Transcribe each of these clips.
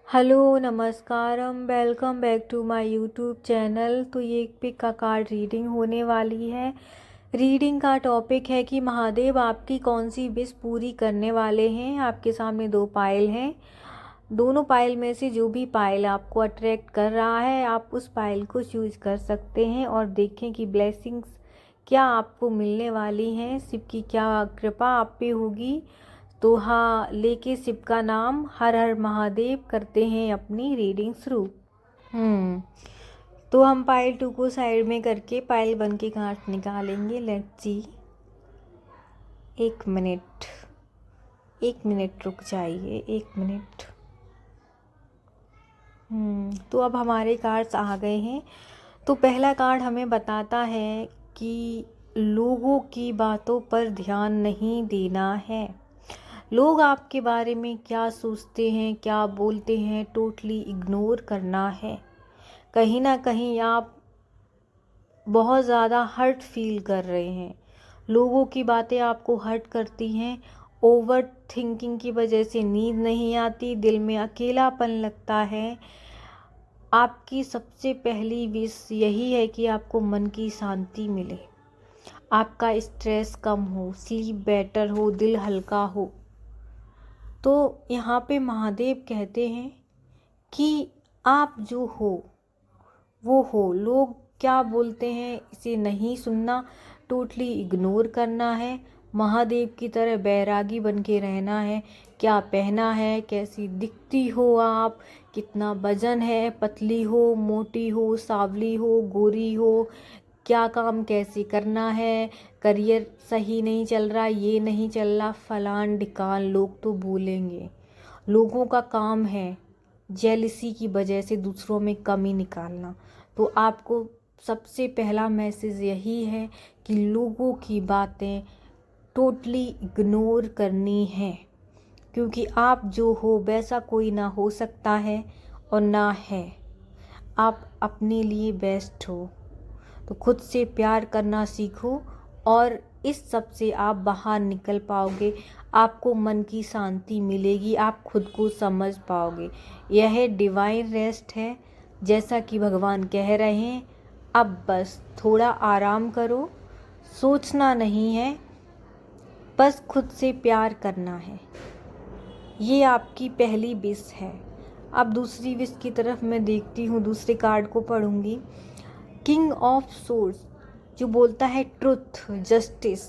Hello नमस्कारम welcome back to my YouTube channel. तो ये एक पिक का कार्ड रीडिंग होने वाली है। रीडिंग का टॉपिक है कि महादेव आपकी कौन सी विश पूरी करने वाले हैं। आपके सामने दो पायल हैं। दोनों पायल में से जो भी पायल आपको अट्रैक्ट कर रहा है आप उस पायल को चूज कर सकते हैं और देखें कि ब्लेसिंग्स क्या आपको मिलने वाली हैं, शिव की क्या कृपा आप पे होगी। तो हाँ, लेके शिव का नाम हर हर महादेव करते हैं अपनी रीडिंग शुरू। तो हम पायल 2 को साइड में करके पायल 1 के कार्ड निकालेंगे। Let's see. 1 मिनट, 1 मिनट रुक जाइए, 1 मिनट। तो अब हमारे कार्ड्स आ गए हैं। तो पहला कार्ड हमें बताता है कि लोगों की बातों पर ध्यान नहीं देना है। लोग आपके बारे में क्या सोचते हैं, क्या बोलते हैं, टोटली इग्नोर करना है। कहीं ना कहीं आप बहुत ज़्यादा हर्ट फील कर रहे हैं। लोगों की बातें आपको हर्ट करती हैं। ओवर थिंकिंग की वजह से नींद नहीं आती, दिल में अकेलापन लगता है। आपकी सबसे पहली विश यही है कि आपको मन की शांति मिले, आपका स्ट्रेस कम हो, स्लीप बेटर हो, दिल हल्का हो। तो यहाँ पे महादेव कहते हैं कि आप जो हो वो हो। लोग क्या बोलते हैं इसे नहीं सुनना, टोटली इग्नोर करना है। महादेव की तरह बैरागी बन के रहना है। क्या पहना है, कैसी दिखती हो आप, कितना वजन है, पतली हो, मोटी हो, सांवली हो, गोरी हो, क्या काम कैसे करना है, करियर सही नहीं चल रहा, ये नहीं चल रहा, फलान ढिकान लोग तो बोलेंगे। लोगों का काम है जेलिसी की वजह से दूसरों में कमी निकालना। तो आपको सबसे पहला मैसेज यही है कि लोगों की बातें टोटली इग्नोर करनी है, क्योंकि आप जो हो वैसा कोई ना हो सकता है और ना है। आप अपने लिए बेस्ट हो। तो खुद से प्यार करना सीखो और इस सब से आप बाहर निकल पाओगे। आपको मन की शांति मिलेगी, आप खुद को समझ पाओगे। यह डिवाइन रेस्ट है, जैसा कि भगवान कह रहे हैं। अब बस थोड़ा आराम करो, सोचना नहीं है, बस खुद से प्यार करना है। ये आपकी पहली विश है। अब दूसरी विश की तरफ मैं देखती हूँ, दूसरे कार्ड को पढ़ूंगी। किंग ऑफ सोर्स जो बोलता है ट्रुथ, जस्टिस।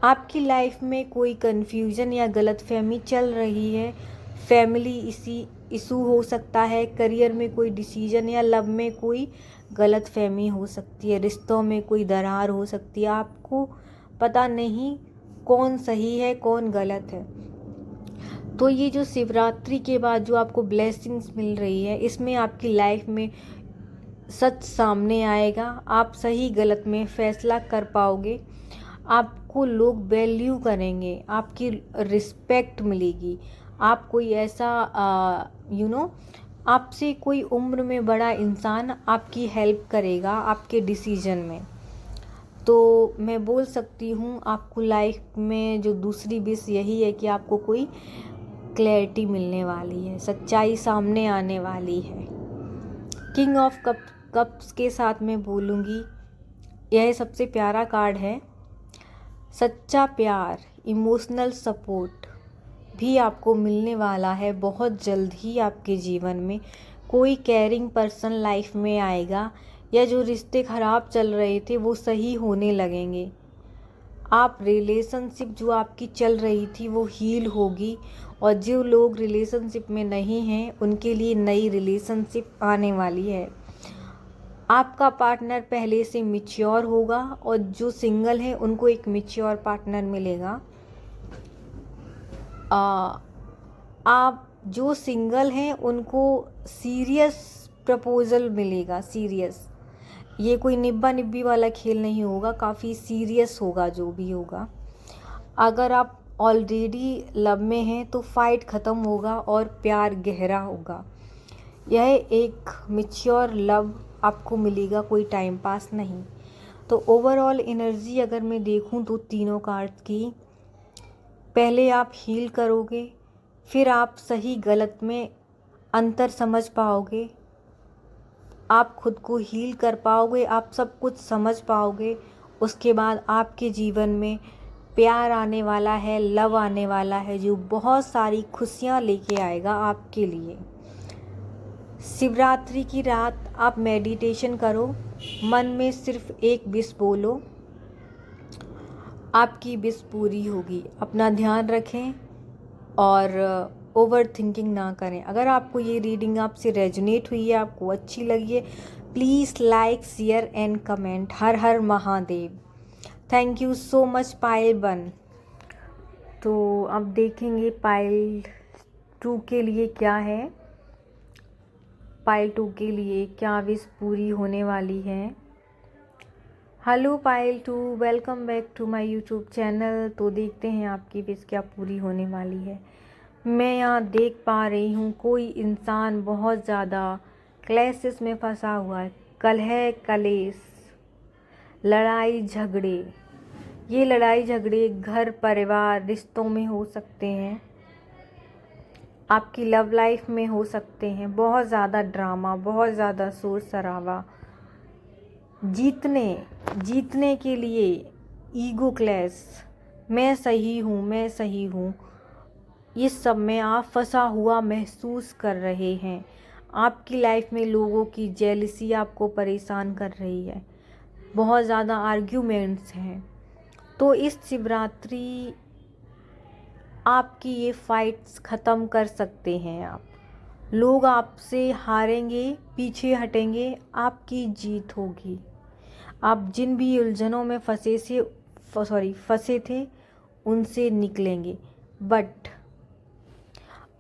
आपकी लाइफ में कोई कन्फ्यूजन या गलतफहमी चल रही है। फैमिली इशू हो सकता है, करियर में कोई डिसीजन या लव में कोई गलतफहमी हो सकती है, रिश्तों में कोई दरार हो सकती है। आपको पता नहीं कौन सही है कौन गलत है। तो ये जो शिवरात्रि के बाद जो आपको ब्लेसिंग्स मिल रही है, इसमें आपकी लाइफ में सच सामने आएगा। आप सही गलत में फैसला कर पाओगे। आपको लोग वैल्यू करेंगे, आपकी रिस्पेक्ट मिलेगी। आप कोई ऐसा आपसे कोई उम्र में बड़ा इंसान आपकी हेल्प करेगा आपके डिसीजन में। तो मैं बोल सकती हूँ आपको लाइफ में जो दूसरी विश यही है कि आपको कोई क्लैरिटी मिलने वाली है, सच्चाई सामने आने वाली है। किंग ऑफ कप्स के साथ मैं बोलूँगी, यह सबसे प्यारा कार्ड है। सच्चा प्यार, इमोशनल सपोर्ट भी आपको मिलने वाला है बहुत जल्द ही। आपके जीवन में कोई केयरिंग पर्सन लाइफ में आएगा, या जो रिश्ते खराब चल रहे थे वो सही होने लगेंगे। आप रिलेशनशिप जो आपकी चल रही थी वो हील होगी, और जो लोग रिलेशनशिप में नहीं हैं उनके लिए नई रिलेशनशिप आने वाली है। आपका पार्टनर पहले से मैच्योर होगा और जो सिंगल है उनको एक मैच्योर पार्टनर मिलेगा। आप जो सिंगल हैं उनको सीरियस प्रपोजल मिलेगा, सीरियस। ये कोई निब्बा निब्बी वाला खेल नहीं होगा, काफ़ी सीरियस होगा जो भी होगा। अगर आप ऑलरेडी लव में हैं तो फाइट ख़त्म होगा और प्यार गहरा होगा। यह एक मैच्योर लव आपको मिलेगा, कोई टाइम पास नहीं। तो ओवरऑल एनर्जी अगर मैं देखूं तो तीनों कार्ड्स की, पहले आप हील करोगे, फिर आप सही गलत में अंतर समझ पाओगे, आप खुद को हील कर पाओगे, आप सब कुछ समझ पाओगे। उसके बाद आपके जीवन में प्यार आने वाला है, लव आने वाला है, जो बहुत सारी खुशियाँ लेके आएगा आपके लिए। शिवरात्रि की रात आप मेडिटेशन करो, मन में सिर्फ एक विश बोलो, आपकी विश पूरी होगी। अपना ध्यान रखें और ओवर थिंकिंग ना करें। अगर आपको ये रीडिंग आपसे रेजोनेट हुई है, आपको अच्छी लगी है, please like, share and comment. हर हर Mahadev. Thank you so much Payal 1। तो अब देखेंगे पायल 2 के लिए क्या है। पायल 2 के लिए क्या विश पूरी होने वाली है। Hello Payal 2, welcome back to my YouTube channel. तो देखते हैं आपकी विश क्या पूरी होने वाली है। मैं यहाँ देख पा रही हूँ कोई इंसान बहुत ज़्यादा क्लेशेस में फंसा हुआ है। कलह कलेश, लड़ाई झगड़े। ये लड़ाई झगड़े घर परिवार रिश्तों में हो सकते हैं, आपकी लव लाइफ में हो सकते हैं। बहुत ज़्यादा ड्रामा, बहुत ज़्यादा शोर शराबा, जीतने के लिए ईगो क्लैश, मैं सही हूँ, मैं सही हूँ, ये सब में आप फंसा हुआ महसूस कर रहे हैं। आपकी लाइफ में लोगों की जेलसी आपको परेशान कर रही है, बहुत ज़्यादा आर्ग्यूमेंट्स हैं। तो इस शिवरात्रि आपकी ये फाइट्स ख़त्म कर सकते हैं आप। लोग आपसे हारेंगे, पीछे हटेंगे, आपकी जीत होगी। आप जिन भी उलझनों में फंसे थे उनसे निकलेंगे। बट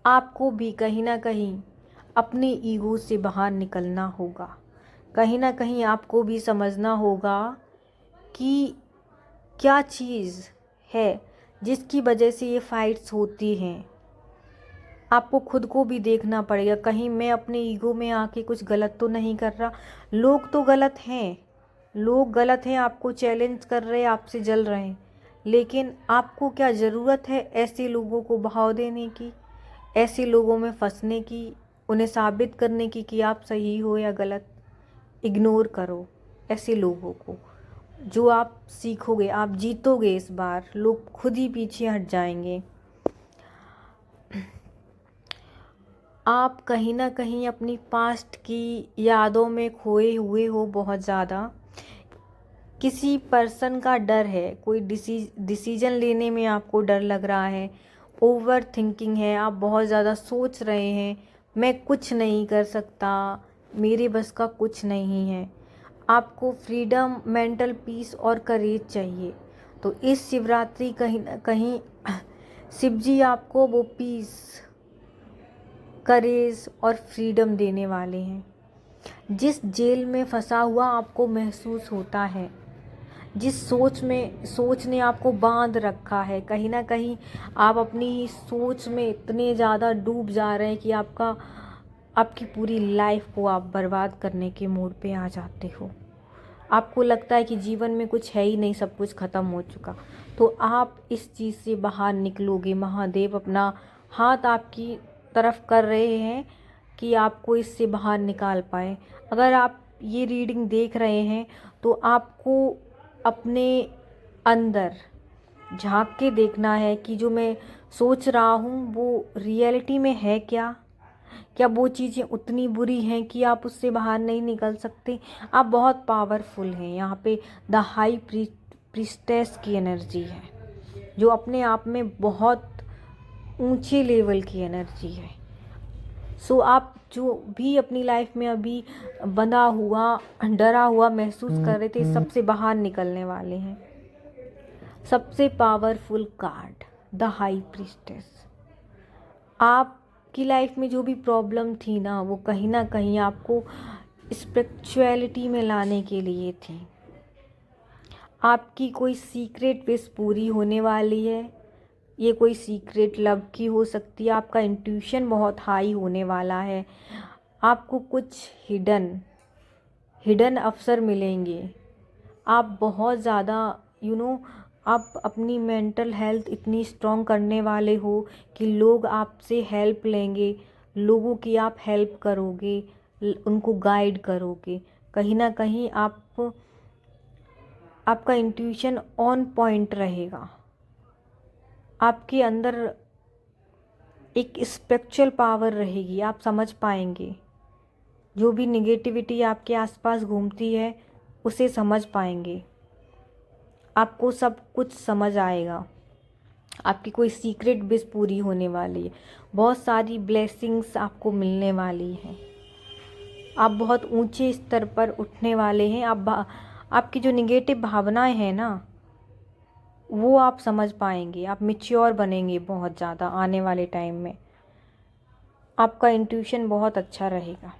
आपको भी कहीं ना कहीं अपने ईगो से बाहर निकलना होगा। कहीं ना कहीं आपको भी समझना होगा कि क्या चीज़ है जिसकी वजह से ये फाइट्स होती हैं। आपको खुद को भी देखना पड़ेगा, कहीं मैं अपने ईगो में आके कुछ गलत तो नहीं कर रहा। लोग तो गलत हैं, लोग गलत हैं, आपको चैलेंज कर रहे हैं, आपसे जल रहे हैं, लेकिन आपको क्या ज़रूरत है ऐसे लोगों को बहाव देने की, ऐसे लोगों में फंसने की, उन्हें साबित करने की कि आप सही हो या गलत। इग्नोर करो ऐसे लोगों को। जो आप सीखोगे, आप जीतोगे इस बार, लोग खुद ही पीछे हट जाएंगे। आप कहीं ना कहीं अपनी पास्ट की यादों में खोए हुए हो बहुत ज़्यादा। किसी पर्सन का डर है, कोई डिसीजन लेने में आपको डर लग रहा है, ओवर थिंकिंग है, आप बहुत ज़्यादा सोच रहे हैं, मैं कुछ नहीं कर सकता, मेरे बस का कुछ नहीं है। आपको फ्रीडम, मेंटल पीस और करेज चाहिए। तो इस शिवरात्रि कहीं ना कहीं शिव जी आपको वो पीस, करेज और फ्रीडम देने वाले हैं। जिस जेल में फंसा हुआ आपको महसूस होता है, जिस सोच ने आपको बांध रखा है, कहीं ना कहीं आप अपनी ही सोच में इतने ज़्यादा डूब जा रहे हैं कि आपकी पूरी लाइफ को आप बर्बाद करने के मोड़ पे आ जाते हो। आपको लगता है कि जीवन में कुछ है ही नहीं, सब कुछ ख़त्म हो चुका। तो आप इस चीज़ से बाहर निकलोगे। महादेव अपना हाथ आपकी तरफ कर रहे हैं कि आपको इससे बाहर निकाल पाए। अगर आप ये रीडिंग देख रहे हैं तो आपको अपने अंदर झांक के देखना है कि जो मैं सोच रहा हूँ वो रियलिटी में है क्या वो चीज़ें उतनी बुरी हैं कि आप उससे बाहर नहीं निकल सकते। आप बहुत पावरफुल हैं। यहाँ पे द हाई प्रीस्टेस की एनर्जी है, जो अपने आप में बहुत ऊंचे लेवल की एनर्जी है। सो आप जो भी अपनी लाइफ में अभी बंधा हुआ, डरा हुआ महसूस कर रहे थे, सबसे बाहर निकलने वाले हैं। सबसे powerful card the high priestess. आपकी लाइफ में जो भी प्रॉब्लम थी ना, वो कहीं ना कहीं आपको स्पिरिचुअलिटी में लाने के लिए थी। आपकी कोई सीक्रेट विश पूरी होने वाली है। ये कोई सीक्रेट लव की हो सकती है। आपका इंट्यूशन बहुत हाई होने वाला है। आपको कुछ हिडन अवसर मिलेंगे। आप बहुत ज़्यादा आप अपनी मेंटल हेल्थ इतनी स्ट्रॉन्ग करने वाले हो कि लोग आपसे हेल्प लेंगे। लोगों की आप हेल्प करोगे, उनको गाइड करोगे। कहीं ना कहीं आपका इंट्यूशन ऑन पॉइंट रहेगा। आपके अंदर एक स्पिरिचुअल पावर रहेगी, आप समझ पाएंगे। जो भी निगेटिविटी आपके आसपास घूमती है उसे समझ पाएंगे। आपको सब कुछ समझ आएगा। आपकी कोई सीक्रेट विश पूरी होने वाली है। बहुत सारी ब्लेसिंग्स आपको मिलने वाली हैं। आप बहुत ऊंचे स्तर पर उठने वाले हैं। आपकी जो निगेटिव भावनाएं हैं ना, वो आप समझ पाएंगे। आप मैच्योर बनेंगे बहुत ज़्यादा आने वाले टाइम में। आपका इंट्यूशन बहुत अच्छा रहेगा।